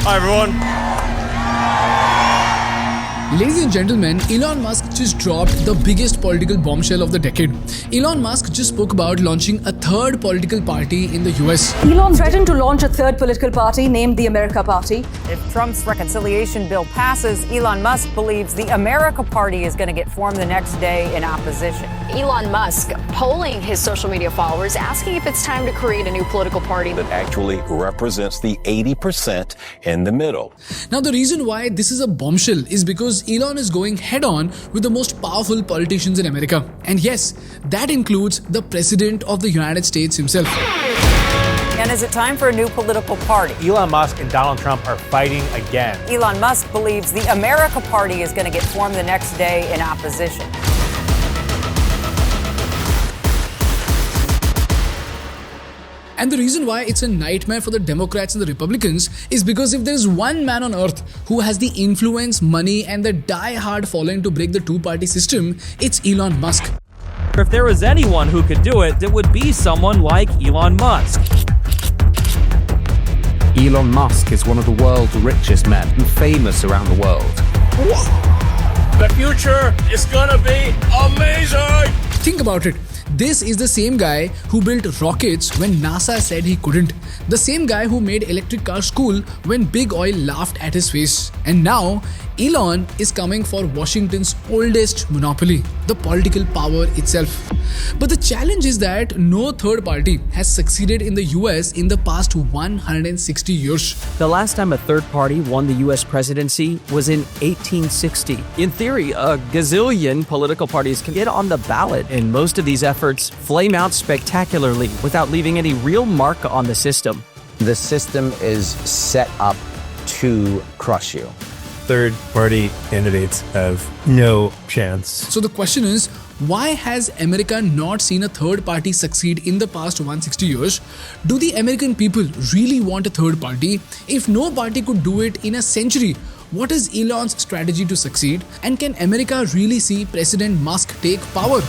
Hi everyone. Ladies and gentlemen, Elon Musk just dropped the biggest political bombshell of the decade. Elon Musk just spoke about launching a third political party in the US. Elon threatened to launch a third political party named the America Party. If Trump's reconciliation bill passes, Elon Musk believes the America Party is going to get formed the next day in opposition. Elon Musk polling his social media followers, asking if it's time to create a new political party that actually represents the 80% in the middle. Now, the reason why this is a bombshell is because Elon is going head-on with the most powerful politicians in America. And yes, that includes the President of the United States himself. And is it time for a new political party? Elon Musk and Donald Trump are fighting again. Elon Musk believes the America Party is going to get formed the next day in opposition. And the reason why it's a nightmare for the Democrats and the Republicans is because if there's one man on earth who has the influence, money, and the die-hard following to break the two-party system, it's Elon Musk. If there was anyone who could do it would be someone like Elon Musk. Elon Musk is one of the world's richest men and famous around the world. The future is gonna be amazing! Think about it. This is the same guy who built rockets when NASA said he couldn't. The same guy who made electric cars cool when Big Oil laughed at his face. And now, Elon is coming for Washington's oldest monopoly, the political power itself. But the challenge is that no third party has succeeded in the US in the past 160 years. The last time a third party won the US presidency was in 1860. In theory, a gazillion political parties can get on the ballot, and most of these efforts flame out spectacularly without leaving any real mark on the system. The system is set up to crush you. Third-party candidates have no chance. So the question is, why has America not seen a third party succeed in the past 160 years? Do the American people really want a third party? If no party could do it in a century, what is Elon's strategy to succeed? And can America really see President Musk take power?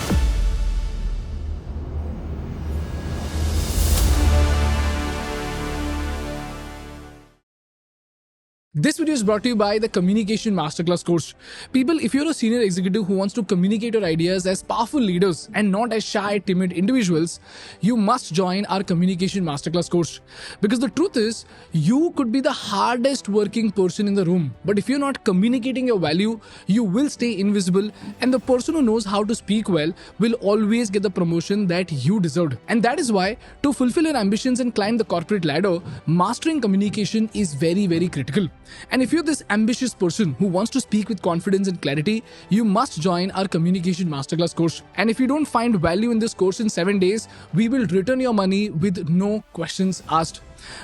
This video is brought to you by the Communication Masterclass course. People, if you're a senior executive who wants to communicate your ideas as powerful leaders and not as shy, timid individuals, you must join our Communication Masterclass course. Because the truth is, you could be the hardest working person in the room, but if you're not communicating your value, you will stay invisible, and the person who knows how to speak well will always get the promotion that you deserved. And that is why, to fulfill your ambitions and climb the corporate ladder, mastering communication is very, very critical. And if you're this ambitious person who wants to speak with confidence and clarity, you must join our Communication Masterclass course. And if you don't find value in this course in 7 days, we will return your money with no questions asked.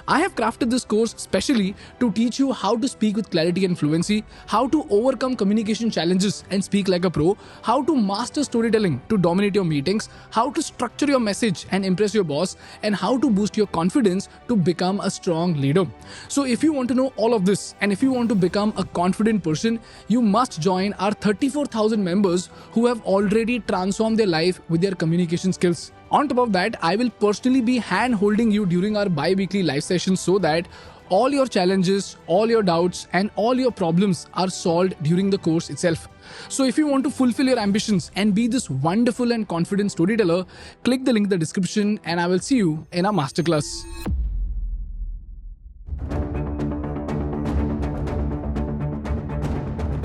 I have crafted this course specially to teach you how to speak with clarity and fluency, how to overcome communication challenges and speak like a pro, how to master storytelling to dominate your meetings, how to structure your message and impress your boss, and how to boost your confidence to become a strong leader. So if you want to know all of this, and if you want to become a confident person, you must join our 34,000 members who have already transformed their life with their communication skills. On top of that, I will personally be hand-holding you during our bi-weekly live sessions so that all your challenges, all your doubts, and all your problems are solved during the course itself. So if you want to fulfill your ambitions and be this wonderful and confident storyteller, click the link in the description and I will see you in our masterclass.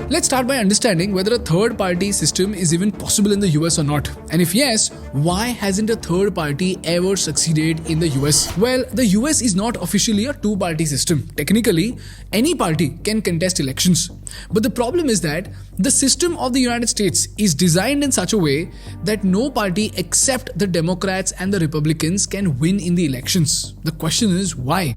Let's start by understanding whether a third party system is even possible in the US or not. And if yes, why hasn't a third party ever succeeded in the US? Well, the US is not officially a two-party system. Technically, any party can contest elections. But the problem is that the system of the United States is designed in such a way that no party except the Democrats and the Republicans can win in the elections. The question is why?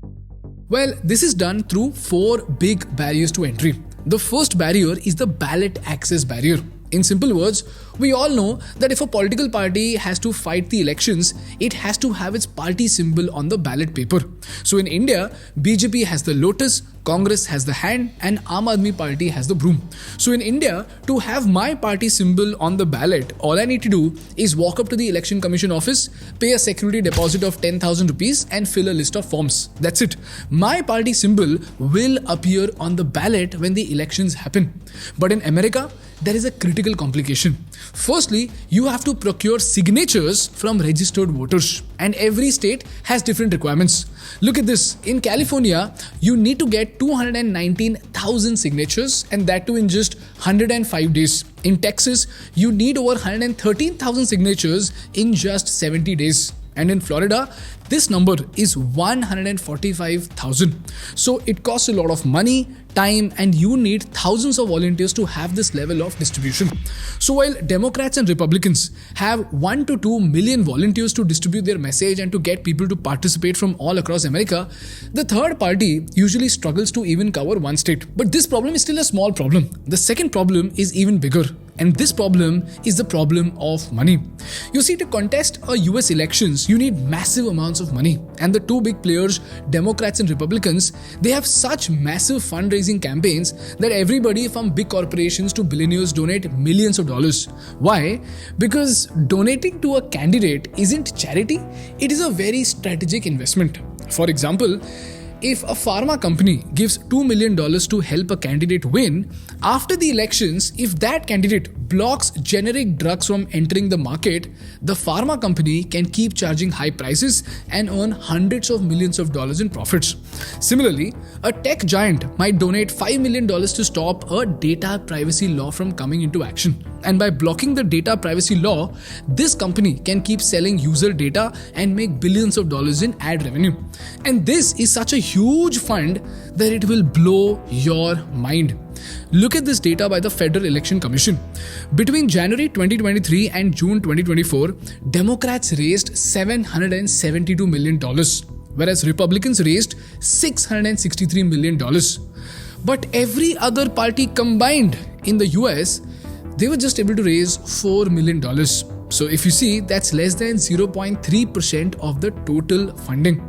Well, this is done through 4 big barriers to entry. The first barrier is the ballot access barrier. In simple words, we all know that if a political party has to fight the elections, it has to have its party symbol on the ballot paper. So in India, BJP has the lotus, Congress has the hand and Aam Aadmi Party has the broom. So in India, to have my party symbol on the ballot, all I need to do is walk up to the Election Commission office, pay a security deposit of 10,000 rupees and fill a list of forms. That's it. My party symbol will appear on the ballot when the elections happen. But in America, there is a critical complication. Firstly, you have to procure signatures from registered voters, and every state has different requirements. Look at this. In California, you need to get 219,000 signatures, and that too in just 105 days. In Texas, you need over 113,000 signatures in just 70 days. And in Florida, this number is 145,000. So it costs a lot of money, time, and you need thousands of volunteers to have this level of distribution. So while Democrats and Republicans have 1 to 2 million volunteers to distribute their message and to get people to participate from all across America, the third party usually struggles to even cover one state. But this problem is still a small problem. The second problem is even bigger. And this problem is the problem of money. You see, to contest a US elections, you need massive amounts of money. And the two big players, Democrats and Republicans, they have such massive fundraising campaigns that everybody from big corporations to billionaires donate millions of dollars. Why? Because donating to a candidate isn't charity, it is a very strategic investment. For example, if a pharma company gives $2 million to help a candidate win, after the elections, if that candidate blocks generic drugs from entering the market, the pharma company can keep charging high prices and earn hundreds of millions of dollars in profits. Similarly, a tech giant might donate $5 million to stop a data privacy law from coming into action. And by blocking the data privacy law, this company can keep selling user data and make billions of dollars in ad revenue. And this is such a huge fund that it will blow your mind. Look at this data by the Federal Election Commission. Between January 2023 and June 2024, Democrats raised $772 million, whereas Republicans raised $663 million. But every other party combined in the US, they were just able to raise $4 million. So if you see, that's less than 0.3% of the total funding.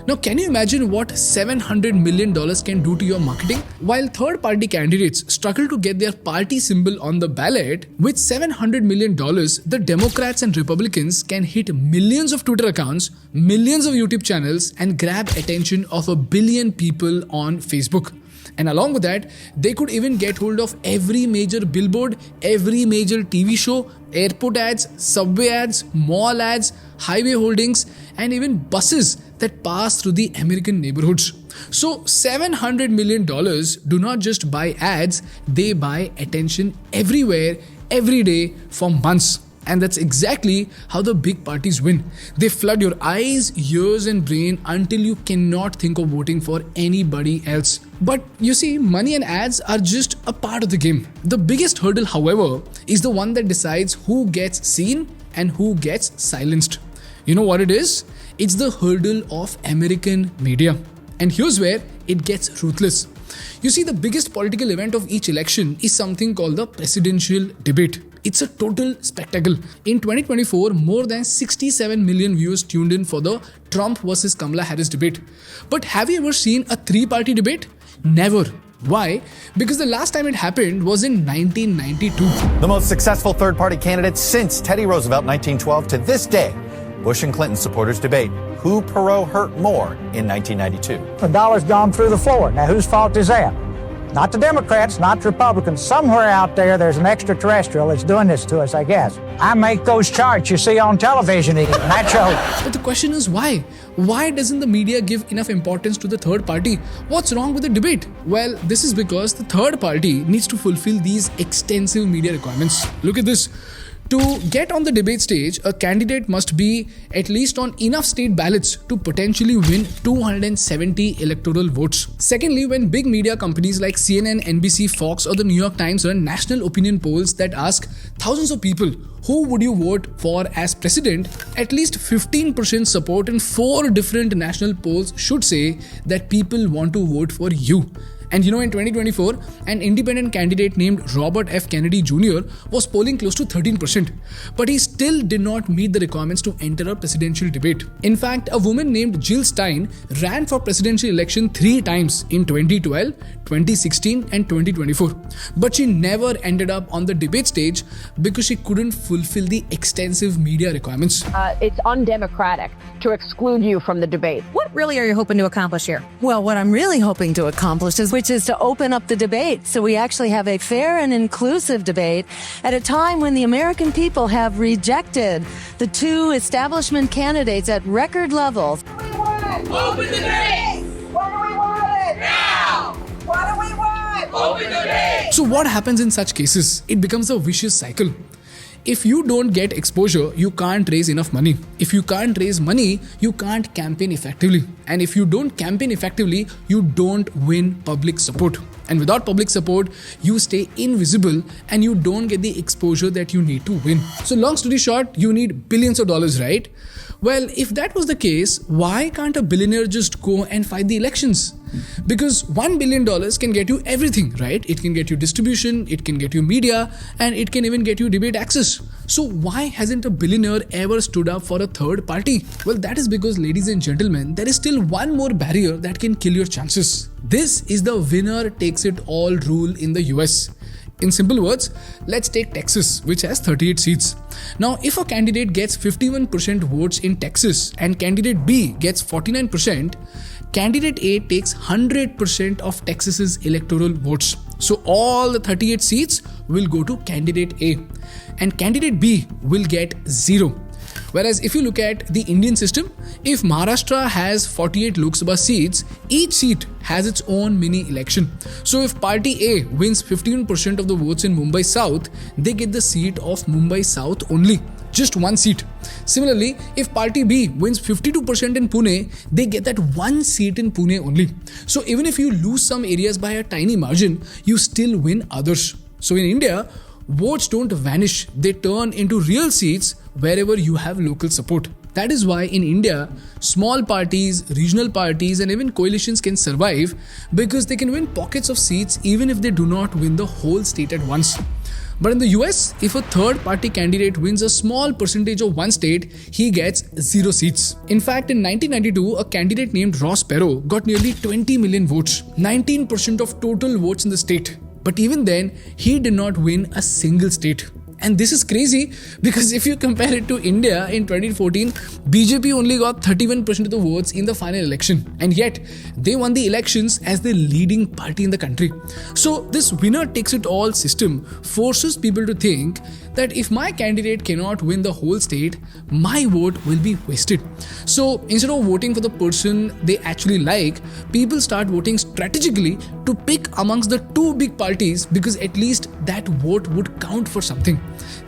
Now, can you imagine what $700 million can do to your marketing? While third-party candidates struggle to get their party symbol on the ballot, with $700 million, the Democrats and Republicans can hit millions of Twitter accounts, millions of YouTube channels, and grab attention of 1 billion people on Facebook. And along with that, they could even get hold of every major billboard, every major TV show, airport ads, subway ads, mall ads, highway holdings, and even buses that pass through the American neighborhoods. So $700 million do not just buy ads, they buy attention everywhere, every day for months. And that's exactly how the big parties win. They flood your eyes, ears and brain until you cannot think of voting for anybody else. But you see, money and ads are just a part of the game. The biggest hurdle, however, is the one that decides who gets seen and who gets silenced. You know what it is? It's the hurdle of American media. And here's where it gets ruthless. You see, the biggest political event of each election is something called the presidential debate. It's a total spectacle. In 2024, more than 67 million viewers tuned in for the Trump versus Kamala Harris debate. But have you ever seen a three-party debate? Never. Why? Because the last time it happened was in 1992. The most successful third-party candidate since Teddy Roosevelt, 1912 to this day. Bush and Clinton supporters debate who Perot hurt more in 1992. The dollar's gone through the floor. Now, whose fault is that? Not the Democrats, not the Republicans. Somewhere out there's an extraterrestrial that's doing this to us, I guess. I make those charts you see on television, naturally. But the question is why? Why doesn't the media give enough importance to the third party? What's wrong with the debate? Well, this is because the third party needs to fulfill these extensive media requirements. Look at this. To get on the debate stage, a candidate must be at least on enough state ballots to potentially win 270 electoral votes. Secondly, when big media companies like CNN, NBC, Fox or the New York Times run national opinion polls that ask thousands of people, who would you vote for as president? At least 15% support in 4 different national polls should say that people want to vote for you. And in 2024, an independent candidate named Robert F. Kennedy Jr. was polling close to 13%, but he still did not meet the requirements to enter a presidential debate. In fact, a woman named Jill Stein ran for presidential election 3 times in 2012, 2016 and 2024. But she never ended up on the debate stage because she couldn't fulfill the extensive media requirements. It's undemocratic to exclude you from the debate. What really are you hoping to accomplish here? Well, what I'm really hoping to accomplish is to open up the debate so we actually have a fair and inclusive debate at a time when the American people have rejected the 2 establishment candidates at record levels. Open the debate! When do we want it? Now! What do we want? Open the debate! So what happens in such cases? It becomes a vicious cycle. If you don't get exposure, you can't raise enough money. If you can't raise money, you can't campaign effectively. And if you don't campaign effectively, you don't win public support. And without public support, you stay invisible and you don't get the exposure that you need to win. So long story short, you need billions of dollars, right? Well, if that was the case, why can't a billionaire just go and fight the elections? Because $1 billion can get you everything, right? It can get you distribution, it can get you media, and it can even get you debate access. So why hasn't a billionaire ever stood up for a third party? Well, that is because, ladies and gentlemen, there is still one more barrier that can kill your chances. This is the winner takes it all rule in the US. In simple words, let's take Texas, which has 38 seats. Now, if a candidate gets 51% votes in Texas and candidate B gets 49%, candidate A takes 100% of Texas's electoral votes. So all the 38 seats will go to candidate A and candidate B will get 0. Whereas if you look at the Indian system, if Maharashtra has 48 Lok Sabha seats, each seat has its own mini election. So if party A wins 15% of the votes in Mumbai South, they get the seat of Mumbai South only, just one seat. Similarly, if party B wins 52% in Pune, they get that one seat in Pune only. So even if you lose some areas by a tiny margin, you still win others. So in India, votes don't vanish, they turn into real seats wherever you have local support. That is why in India, small parties, regional parties and even coalitions can survive because they can win pockets of seats even if they do not win the whole state at once. But in the US, if a third party candidate wins a small percentage of one state, he gets 0 seats. In fact, in 1992, a candidate named Ross Perot got nearly 20 million votes, 19% of total votes in the state. But even then, he did not win a single state. And this is crazy because if you compare it to India in 2014, BJP only got 31% of the votes in the final election. And yet, they won the elections as the leading party in the country. So this winner takes it all system forces people to think that if my candidate cannot win the whole state, my vote will be wasted. So instead of voting for the person they actually like, people start voting strategically to pick amongst the 2 big parties because at least that vote would count for something.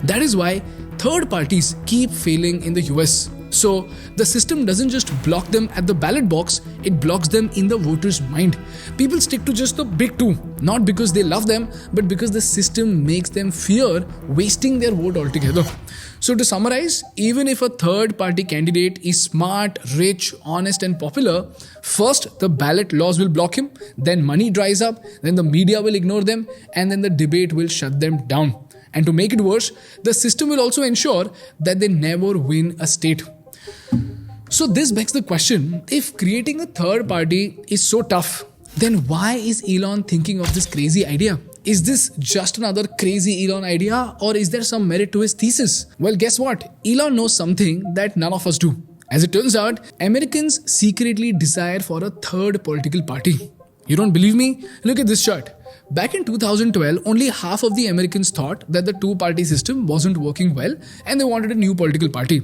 That is why third parties keep failing in the US. So the system doesn't just block them at the ballot box, it blocks them in the voters' mind. People stick to just the big 2, not because they love them, but because the system makes them fear wasting their vote altogether. So to summarize, even if a third party candidate is smart, rich, honest and popular, first the ballot laws will block him, then money dries up, then the media will ignore them, and then the debate will shut them down. And to make it worse, the system will also ensure that they never win a state. So this begs the question, if creating a third party is so tough, then why is Elon thinking of this crazy idea? Is this just another crazy Elon idea, or is there some merit to his thesis? Well, guess what? Elon knows something that none of us do. As it turns out, Americans secretly desire for a third political party. You don't believe me? Look at this chart. Back in 2012, only half of the Americans thought that the 2-party system wasn't working well and they wanted a new political party.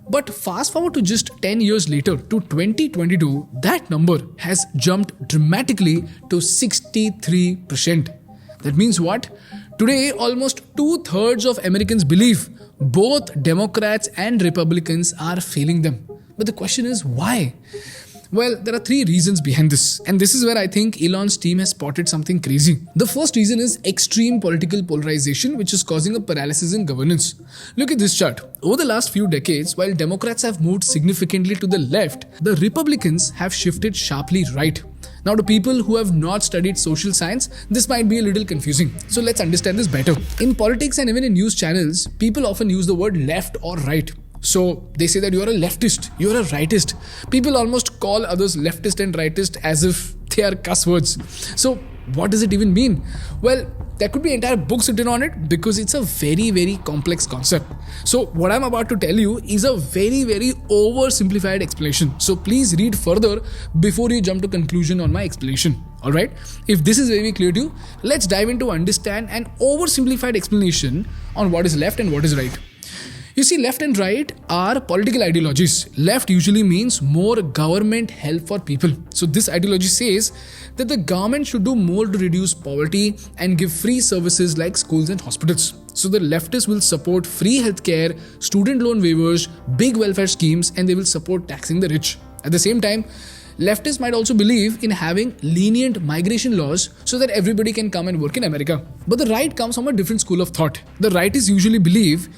But fast forward to just 10 years later, to 2022, that number has jumped dramatically to 63%. That means what? Today, almost 2/3 of Americans believe both Democrats and Republicans are failing them. But the question is why? Well, there are 3 reasons behind this, and this is where I think Elon's team has spotted something crazy. The first reason is extreme political polarization, which is causing a paralysis in governance. Look at this chart. Over the last few decades, while Democrats have moved significantly to the left, the Republicans have shifted sharply right. Now, to people who have not studied social science, this might be a little confusing. So let's understand this better. In politics and even in news channels, people often use the word left or right. So they say that you are a leftist, you are a rightist. People almost call others leftist and rightist as if they are cuss words. So what does it even mean? Well, there could be entire books written on it because it's a very, very complex concept. So what I'm about to tell you is a very, very oversimplified explanation. So please read further before you jump to conclusion on my explanation. Alright? If this is very clear to you, let's dive into understand an oversimplified explanation on what is left and what is right. You see, left and right are political ideologies. Left usually means more government help for people. So this ideology says that the government should do more to reduce poverty and give free services like schools and hospitals. So the leftists will support free healthcare, student loan waivers, big welfare schemes, and they will support taxing the rich. At the same time, leftists might also believe in having lenient migration laws so that everybody can come and work in America. But the right comes from a different school of thought. The rightists usually believe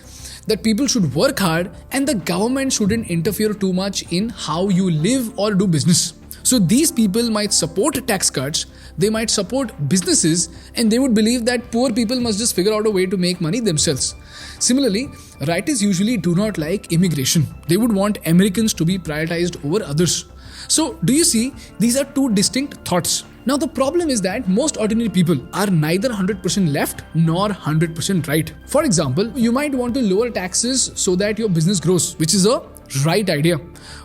that people should work hard and the government shouldn't interfere too much in how you live or do business. So these people might support tax cuts, they might support businesses, and they would believe that poor people must just figure out a way to make money themselves. Similarly, rightists usually do not like immigration. They would want Americans to be prioritized over others. So do you see, these are 2 distinct thoughts. Now the problem is that most ordinary people are neither 100% left nor 100% right. For example, you might want to lower taxes so that your business grows, which is a right idea.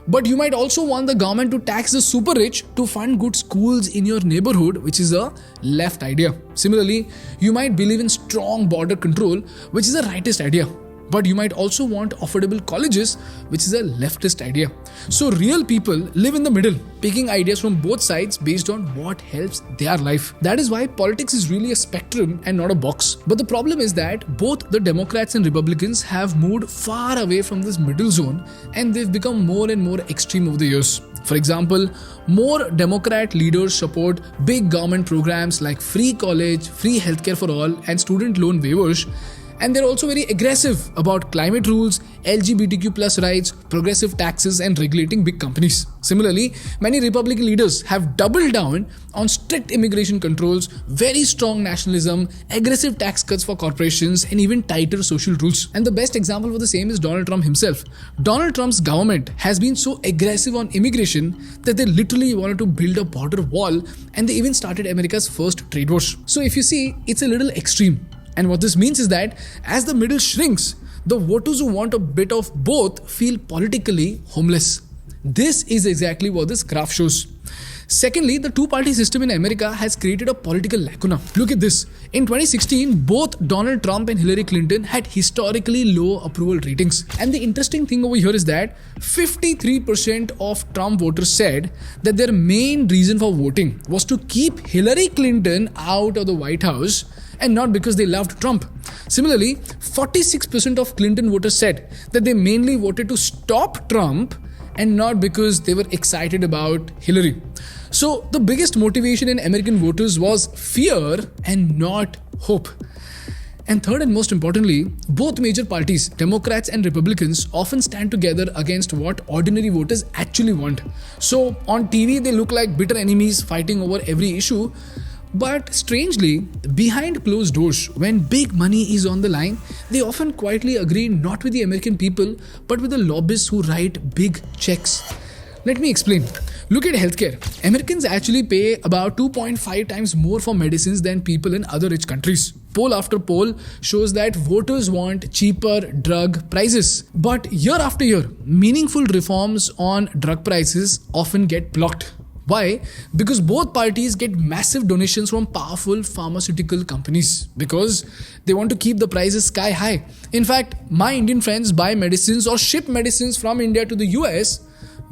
But you might also want the government to tax the super rich to fund good schools in your neighborhood, which is a left idea. Similarly, you might believe in strong border control, which is a rightist idea. But you might also want affordable colleges, which is a leftist idea. So real people live in the middle, picking ideas from both sides based on what helps their life. That is why politics is really a spectrum and not a box. But the problem is that both the Democrats and Republicans have moved far away from this middle zone and they've become more and more extreme over the years. For example, more Democrat leaders support big government programs like free college, free healthcare for all, and student loan waivers. And they're also very aggressive about climate rules, LGBTQ plus rights, progressive taxes, and regulating big companies. Similarly, many Republican leaders have doubled down on strict immigration controls, very strong nationalism, aggressive tax cuts for corporations, and even tighter social rules. And the best example for the same is Donald Trump himself. Donald Trump's government has been so aggressive on immigration that they literally wanted to build a border wall, and they even started America's first trade wars. So if you see, it's a little extreme. And what this means is that as the middle shrinks, the voters who want a bit of both feel politically homeless. This is exactly what this graph shows. Secondly, the 2-party system in America has created a political lacuna. Look at this. In 2016, both Donald Trump and Hillary Clinton had historically low approval ratings. And the interesting thing over here is that 53% of Trump voters said that their main reason for voting was to keep Hillary Clinton out of the White House and not because they loved Trump. Similarly, 46% of Clinton voters said that they mainly voted to stop Trump and not because they were excited about Hillary. So the biggest motivation in American voters was fear and not hope. And third and most importantly, both major parties, Democrats and Republicans, often stand together against what ordinary voters actually want. So on TV, they look like bitter enemies fighting over every issue. But strangely, behind closed doors, when big money is on the line, they often quietly agree not with the American people, but with the lobbyists who write big checks. Let me explain. Look at healthcare. Americans actually pay about 2.5 times more for medicines than people in other rich countries. Poll after poll shows that voters want cheaper drug prices. But year after year, meaningful reforms on drug prices often get blocked. Why? Because both parties get massive donations from powerful pharmaceutical companies because they want to keep the prices sky high. In fact, my Indian friends buy medicines or ship medicines from India to the US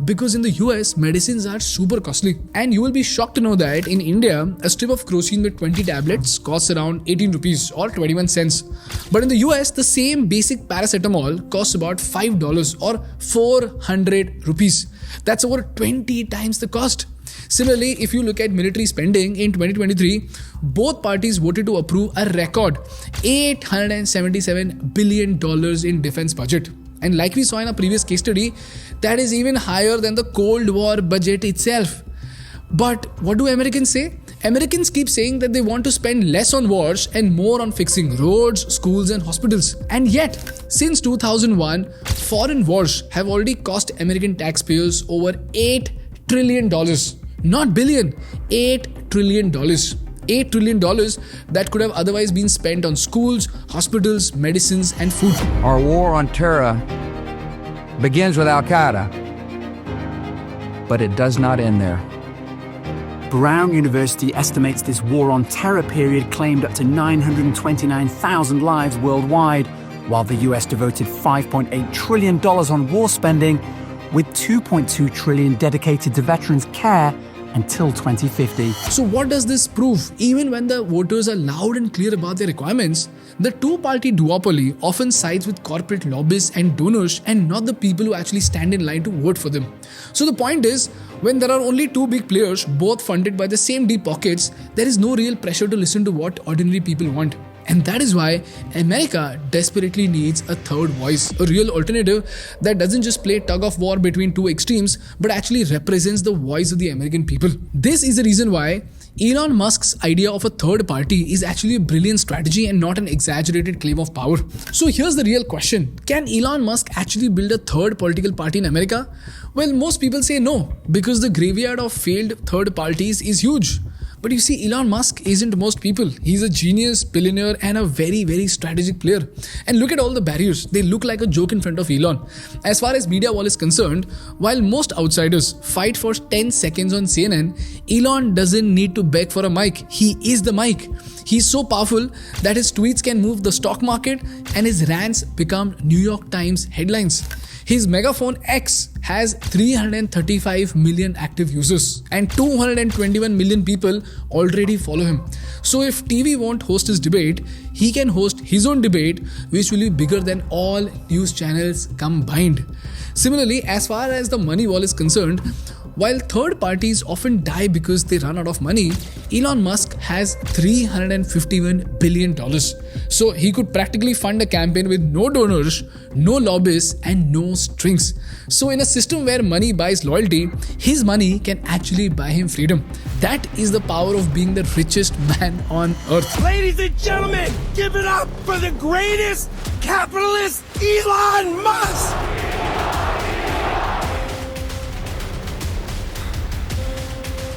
because in the US, medicines are super costly. And you will be shocked to know that in India, a strip of crocin with 20 tablets costs around 18 rupees or 21 cents. But in the US, the same basic paracetamol costs about $5 or 400 rupees. That's over 20 times the cost. Similarly, if you look at military spending in 2023, both parties voted to approve a record $877 billion in defense budget. And like we saw in a previous case study, that is even higher than the Cold War budget itself. But what do Americans say? Americans keep saying that they want to spend less on wars and more on fixing roads, schools and hospitals. And yet, since 2001, foreign wars have already cost American taxpayers over $8 trillion. Not billion, $8 trillion. $8 trillion that could have otherwise been spent on schools, hospitals, medicines and food. Our war on terror begins with Al-Qaeda, but it does not end there. Brown University estimates this war on terror period claimed up to 929,000 lives worldwide, while the US devoted $5.8 trillion on war spending, with $2.2 trillion dedicated to veterans' care until 2050. So what does this prove? Even when the voters are loud and clear about their requirements, the two-party duopoly often sides with corporate lobbyists and donors and not the people who actually stand in line to vote for them. So the point is, when there are only two big players, both funded by the same deep pockets, there is no real pressure to listen to what ordinary people want. And that is why America desperately needs a third voice, a real alternative that doesn't just play tug of war between two extremes, but actually represents the voice of the American people. This is the reason why Elon Musk's idea of a third party is actually a brilliant strategy and not an exaggerated claim of power. So here's the real question. Can Elon Musk actually build a third political party in America? Well, most people say no, because the graveyard of failed third parties is huge. But you see, Elon Musk isn't most people. He's a genius, billionaire and a very, very strategic player. And look at all the barriers. They look like a joke in front of Elon. As far as media wall is concerned, while most outsiders fight for 10 seconds on CNN, Elon doesn't need to beg for a mic. He is the mic. He's so powerful that his tweets can move the stock market and his rants become New York Times headlines. His megaphone X has 335 million active users and 221 million people already follow him. So if TV won't host his debate, he can host his own debate, which will be bigger than all news channels combined. Similarly, as far as the money wall is concerned, while third parties often die because they run out of money, Elon Musk has $351 billion. So he could practically fund a campaign with no donors, no lobbyists, and no strings. So in a system where money buys loyalty, his money can actually buy him freedom. That is the power of being the richest man on earth. Ladies and gentlemen, give it up for the greatest capitalist, Elon Musk!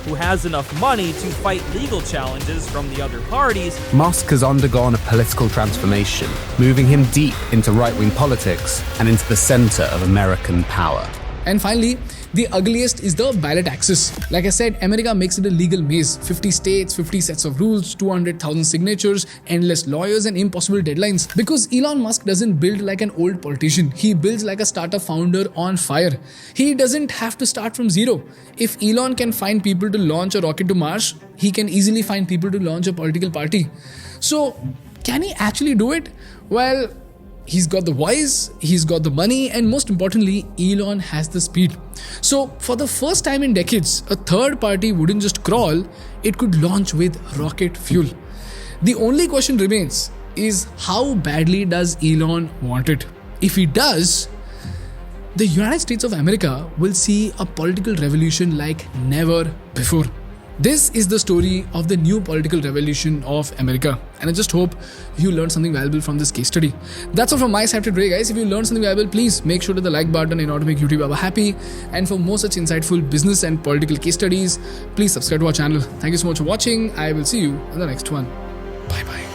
Who has enough money to fight legal challenges from the other parties. Musk has undergone a political transformation, moving him deep into right-wing politics and into the center of American power. And finally, the ugliest is the ballot access. Like I said, America makes it a legal maze. 50 states, 50 sets of rules, 200,000 signatures, endless lawyers and impossible deadlines. Because Elon Musk doesn't build like an old politician. He builds like a startup founder on fire. He doesn't have to start from zero. If Elon can find people to launch a rocket to Mars, he can easily find people to launch a political party. So, can he actually do it? Well, he's got the voice, he's got the money, and most importantly, Elon has the speed. So, for the first time in decades, a third party wouldn't just crawl, it could launch with rocket fuel. The only question remains is how badly does Elon want it? If he does, the United States of America will see a political revolution like never before. This is the story of the new political revolution of America, and I just hope you learned something valuable from this case study. That's all from my side today, guys. If you learned something valuable, please make sure to hit the like button in order to make YouTube Baba happy. And for more such insightful business and political case studies, please subscribe to our channel. Thank you so much for watching. I will see you in the next one. Bye bye.